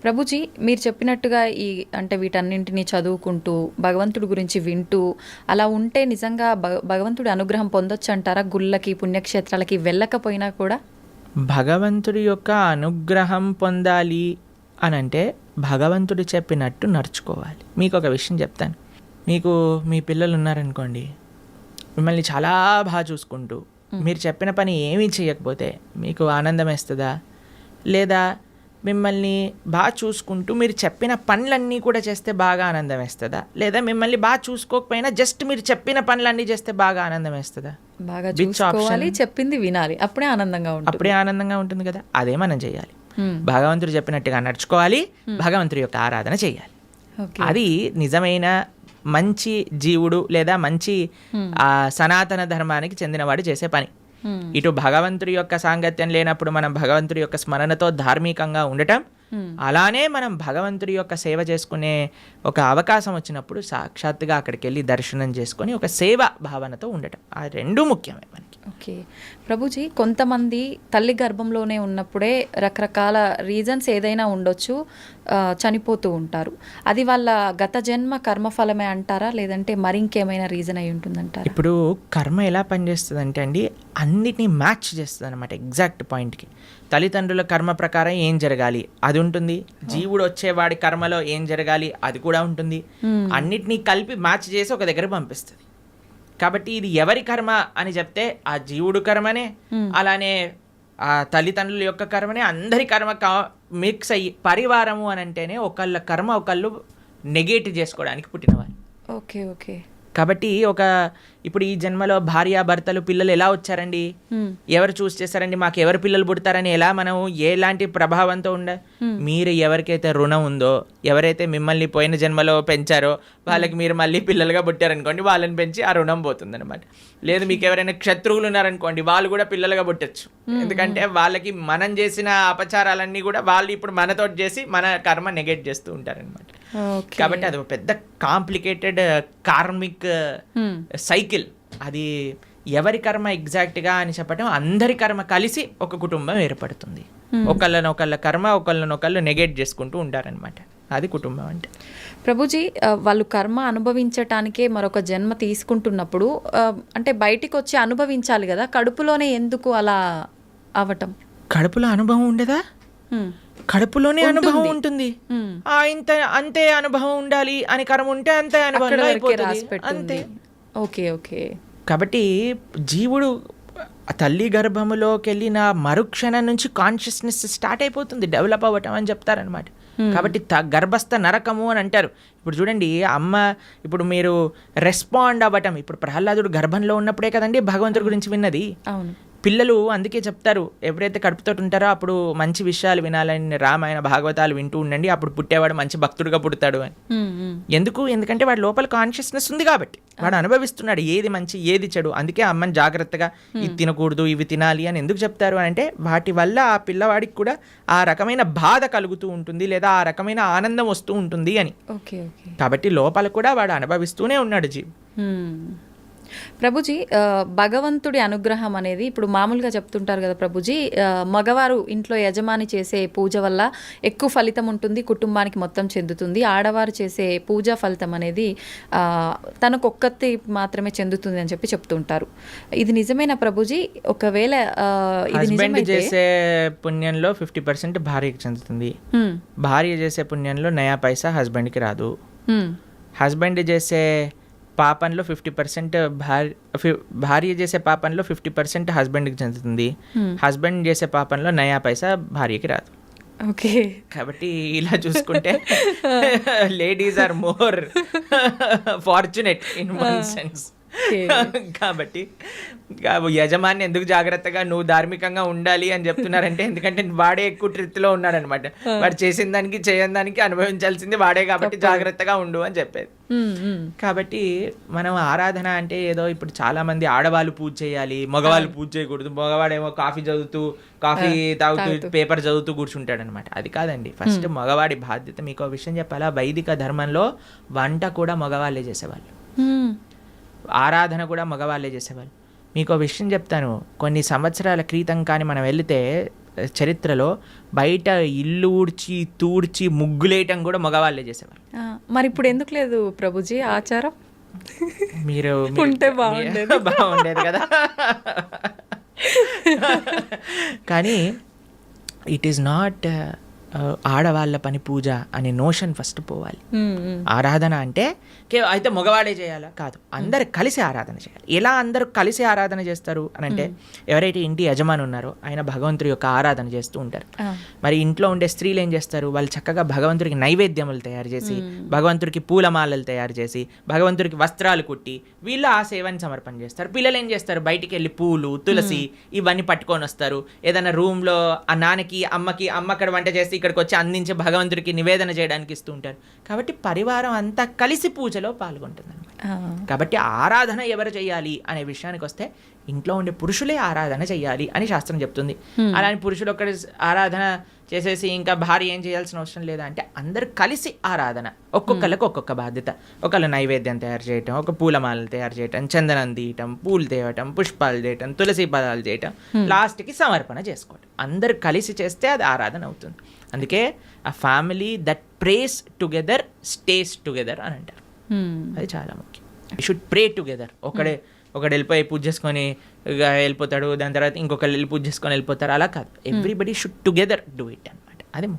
ప్రభుజీ, మీరు చెప్పినట్టుగా అంటే వీటన్నింటినీ చదువుకుంటూ, భగవంతుడి గురించి వింటూ, అలా ఉంటే నిజంగా భగవంతుడి అనుగ్రహం పొందొచ్చంటారా? గుళ్ళకి, పుణ్యక్షేత్రాలకి వెళ్ళకపోయినా కూడా? భగవంతుడి యొక్క అనుగ్రహం పొందాలి అనంటే భగవంతుడు చెప్పినట్టు నడుచుకోవాలి. మీకు ఒక విషయం చెప్తాను. మీకు మీ పిల్లలు ఉన్నారనుకోండి, మిమ్మల్ని చాలా బాగా చూసుకుంటూ మీరు చెప్పిన పని ఏమీ చేయకపోతే మీకు ఆనందం వేస్తుందా? లేదా మిమ్మల్ని బాగా చూసుకుంటూ మీరు చెప్పిన పనులన్నీ కూడా చేస్తే బాగా ఆనందం వేస్తుందా? లేదా మిమ్మల్ని బాగా చూసుకోకపోయినా జస్ట్ మీరు చెప్పిన పనులన్నీ చేస్తే బాగా ఆనందం వేస్తుందా? బాగా చూసుకోవాలి, చెప్పింది వినాలి, అప్పుడే ఆనందంగా ఉంటుంది కదా. అదే మనం చేయాలి. భగవంతుడు చెప్పినట్టుగా నడుచుకోవాలి, భగవంతుడి యొక్క ఆరాధన చేయాలి. అది నిజమైన మంచి జీవుడు లేదా మంచి సనాతన ధర్మానికి చెందినవాడు చేసే పని. ఇటు భగవంతుడి యొక్క సాంగత్యం లేనప్పుడు మనం భగవంతుడి యొక్క స్మరణతో ధార్మికంగా ఉండటం, అలానే మనం భగవంతుడి యొక్క సేవ చేసుకునే ఒక అవకాశం వచ్చినప్పుడు సాక్షాత్తుగా అక్కడికి వెళ్ళి దర్శనం చేసుకొని ఒక సేవ భావనతో ఉండటం, ఆ రెండూ ముఖ్యమే మనకి. ఓకే ప్రభుజీ, కొంతమంది తల్లి గర్భంలోనే ఉన్నప్పుడే రకరకాల రీజన్స్ ఏదైనా ఉండొచ్చు, చనిపోతూ ఉంటారు. అది వాళ్ళ గత జన్మ కర్మఫలమే అంటారా, లేదంటే మరింకేమైనా రీజన్ అయి ఉంటుందంటారా? ఇప్పుడు కర్మ ఎలా పనిచేస్తుంది అంటే అండి, అన్నిటినీ మ్యాచ్ చేస్తుంది అనమాట ఎగ్జాక్ట్ పాయింట్కి. తల్లిదండ్రుల కర్మ ప్రకారం ఏం జరగాలి అది ఉంటుంది, జీవుడు వచ్చేవాడి కర్మలో ఏం జరగాలి అది కూడా ఉంటుంది. అన్నిటినీ కలిపి మ్యాచ్ చేసి ఒక దగ్గర పంపిస్తుంది. కాబట్టి ఇది ఎవరి కర్మ అని చెప్తే ఆ జీవుడు కర్మనే, అలానే ఆ తల్లిదండ్రుల యొక్క కర్మనే, అందరి కర్మ మిక్స్ అయ్యి పరివారము అని అంటేనే ఒకళ్ళ కర్మ ఒకళ్ళు నెగేట్ చేసుకోవడానికి పుట్టినవారు. Okay okay. కాబట్టి ఇప్పుడు ఈ జన్మలో భార్యాభర్తలు పిల్లలు ఎలా వచ్చారండి, ఎవరు చూస్ చేశారండి, మాకు ఎవరు పిల్లలు పుడతారని ఎలా మనం ఎలాంటి ప్రభావంతో మీరు ఎవరికైతే రుణం ఉందో, ఎవరైతే మిమ్మల్ని పోయిన జన్మలో పెంచారో వాళ్ళకి మీరు మళ్ళీ పిల్లలుగా పుట్టారనుకోండి, వాళ్ళని పెంచి ఆ రుణం పోతుంది అనమాట. లేదు మీకు ఎవరైనా శత్రువులు ఉన్నారనుకోండి, వాళ్ళు కూడా పిల్లలుగా పుట్టచ్చు. ఎందుకంటే వాళ్ళకి మనం చేసిన అపచారాలన్నీ కూడా వాళ్ళు ఇప్పుడు మనతో చేసి మన కర్మ నెగెట్ చేస్తూ ఉంటారనమాట. కాబట్టి అది ఒక పెద్ద కాంప్లికేటెడ్ కార్మిక్ సైకిల్. అది ఎవరి కర్మ ఎగ్జాక్ట్గా అని చెప్పటం, అందరి కర్మ కలిసి ఒక కుటుంబం ఏర్పడుతుంది. ఒకళ్ళనొకళ్ళ కర్మ ఒకళ్ళనొకళ్ళు నెగెట్ చేసుకుంటూ ఉంటారనమాట. అది కుటుంబం అంటే. ప్రభుజీ, వాళ్ళు కర్మ అనుభవించటానికే మరొక జన్మ తీసుకుంటున్నప్పుడు అంటే బయటికి వచ్చి అనుభవించాలి కదా, కడుపులోనే ఎందుకు అలా అవటం? కడుపులో అనుభవం ఉండదా? కడుపులోనే అనుభవం ఉంటుంది. అంతే అనుభవం ఉండాలి అని కర్మ ఉంటే అంతే అనుభవం అయిపోతుంది. Okay okay. కాబట్టి జీవుడు తల్లి గర్భములోకి వెళ్ళిన మరుక్షణం నుంచి కాన్షియస్నెస్ స్టార్ట్ అయిపోతుంది, డెవలప్ అవ్వటం అని చెప్తారనమాట. కాబట్టి గర్భస్థ నరకము అని అంటారు. ఇప్పుడు చూడండి, అమ్మ ఇప్పుడు మీరు రెస్పాండ్ అవ్వటం, ఇప్పుడు ప్రహ్లాదుడు గర్భంలో ఉన్నప్పుడే కదండి భగవంతుడి గురించి విన్నది. అవును. పిల్లలు అందుకే చెప్తారు, ఎప్పుడైతే కడుపుతో ఉంటారో అప్పుడు మంచి విషయాలు వినాలని, రామాయణ భాగవతాలు వింటూ ఉండండి, అప్పుడు పుట్టేవాడు మంచి భక్తుడుగా పుడతాడు అని. ఎందుకంటే వాడి లోపల కాన్షియస్నెస్ ఉంది కాబట్టి, వాడు అనుభవిస్తున్నాడు ఏది మంచి ఏది చెడు. అందుకే అమ్మని జాగ్రత్తగా ఇది తినకూడదు ఇవి తినాలి అని ఎందుకు చెప్తారు అని అంటే, వాటి వల్ల ఆ పిల్లవాడికి కూడా ఆ రకమైన బాధ కలుగుతూ ఉంటుంది, లేదా ఆ రకమైన ఆనందం వస్తూ ఉంటుంది అని. కాబట్టి లోపల కూడా వాడు అనుభవిస్తూనే ఉన్నాడు జీవి. ప్రభుజీ, భగవంతుడి అనుగ్రహం అనేది ఇప్పుడు మామూలుగా చెప్తుంటారు కదా ప్రభుజీ, మగవారు ఇంట్లో యజమాని చేసే పూజ వల్ల ఎక్కువ ఫలితం ఉంటుంది, కుటుంబానికి మొత్తం చెందుతుంది. ఆడవారు చేసే పూజా ఫలితం అనేది తనకొక్కతి మాత్రమే చెందుతుంది అని చెప్తుంటారు. ఇది నిజమేనా ప్రభుజీ? ఒకవేళ హస్బెండ్ చేసే పుణ్యంలో 50% భార్యకి చెందుతుంది, భార్య చేసే పుణ్యంలో నయా పైసా హస్బెండ్కి రాదు. హస్బెండ్ చేసే పాపంలో 50% భార్య చేసే పాపంలో 50% హస్బెండ్కి చెందుతుంది, హస్బెండ్ చేసే పాపంలో నయా పైసా భార్యకి రాదు. ఓకే. కాబట్టి ఇలా చూసుకుంటే ladies are more fortunate in one sense. కాబట్టి యజమాని ఎందుకు జాగ్రత్తగా నువ్వు ధార్మికంగా ఉండాలి అని చెప్తున్నారంటే, ఎందుకంటే వాడే ఎక్కువ ట్రిత్లో ఉన్నాడనమాట. వాడు చేసిన దానికి చేయని దానికి అనుభవించాల్సింది వాడే, కాబట్టి జాగ్రత్తగా ఉండు అని చెప్పేది. కాబట్టి మనం ఆరాధన అంటే ఏదో ఇప్పుడు చాలా మంది ఆడవాళ్ళు పూజ చేయాలి, మగవాళ్ళు పూజ చేయకూడదు, మగవాడేమో కాఫీ తాగుతూ పేపర్ చదువుతూ కూర్చుంటాడు అనమాట. అది కాదండి. ఫస్ట్ మగవాడి బాధ్యత. మీకు విషయం చెప్పాలా, వైదిక ధర్మంలో వంట కూడా మగవాళ్ళే చేసేవాళ్ళు, ఆరాధన కూడా మగవాళ్ళే చేసేవాళ్ళు. మీకు విషయం చెప్తాను, కొన్ని సంవత్సరాల క్రితం కానీ మనం వెళితే చరిత్రలో బయట ఇల్లు ఊడ్చి తూడ్చి ముగ్గులేయటం కూడా మగవాళ్ళే చేసేవారు. మరి ఇప్పుడు ఎందుకు లేదు ప్రభుజీ ఆచారం? మీరు ఉంటే బాగుండేది. బాగుండేది కదా. కానీ ఇట్ ఈస్ నాట్ ఆడవాళ్ళ పని పూజ అనే నోషన్ ఫస్ట్ పోవాలి. ఆరాధన అంటే అయితే మగవాడే చేయాలా? కాదు, అందరు కలిసి ఆరాధన చేయాలి. ఎలా అందరూ కలిసి ఆరాధన చేస్తారు అని అంటే, ఎవరైతే ఇంటి యజమాని ఉన్నారో ఆయన భగవంతుడి యొక్క ఆరాధన చేస్తూ ఉంటారు. మరి ఇంట్లో ఉండే స్త్రీలు ఏం చేస్తారు? వాళ్ళు చక్కగా భగవంతుడికి నైవేద్యములు తయారు చేసి, భగవంతుడికి పూలమాలలు తయారు చేసి, భగవంతుడికి వస్త్రాలు కుట్టి వీళ్ళు ఆ సేవని సమర్పణ చేస్తారు. పిల్లలు ఏం చేస్తారు? బయటికి వెళ్ళి పూలు, తులసి ఇవన్నీ పట్టుకొని వస్తారు. ఏదైనా రూమ్లో ఆ నాన్నకి అమ్మకి, అమ్మ అక్కడ వంట చేసి ఇక్కడికి వచ్చి అందించి భగవంతుడికి నివేదన చేయడానికి ఇస్తూ ఉంటారు. కాబట్టి పరివారం అంతా కలిసి పూజలో పాల్గొంటుంది అనమాట. కాబట్టి ఆరాధన ఎవరు చేయాలి అనే విషయానికి వస్తే ఇంట్లో ఉండే పురుషులే ఆరాధన చేయాలి అని శాస్త్రం చెప్తుంది. అలానే పురుషులు ఒక్కడి ఆరాధన చేసేసి ఇంకా భార్య ఏం చేయాల్సిన అవసరం లేదా అంటే, అందరు కలిసి ఆరాధన. ఒక్కొక్కరికి ఒక్కొక్క బాధ్యత. ఒకళ్ళు నైవేద్యం తయారు చేయటం, ఒక పూలమాలలు తయారు చేయటం, చందనం తీయటం, పూలు తేవటం, పుష్పాలు చేయటం, తులసి పదాలు చేయటం, లాస్ట్కి సమర్పణ చేసుకోవటం. అందరు కలిసి చేస్తే అది ఆరాధన అవుతుంది. అందుకే ఆ family that praise together stays together అని అంటారు. అది చాలా ముఖ్యం. You should pray together. ఒకడు వెళ్ళిపోయి పూజ చేసుకొని వెళ్ళిపోతాడు, దాని తర్వాత ఇంకొకరు వెళ్ళి పూజ చేసుకొని వెళ్ళిపోతారు, అలా కాదు. Everybody should together do it అనమాట. అది ముఖ్యం.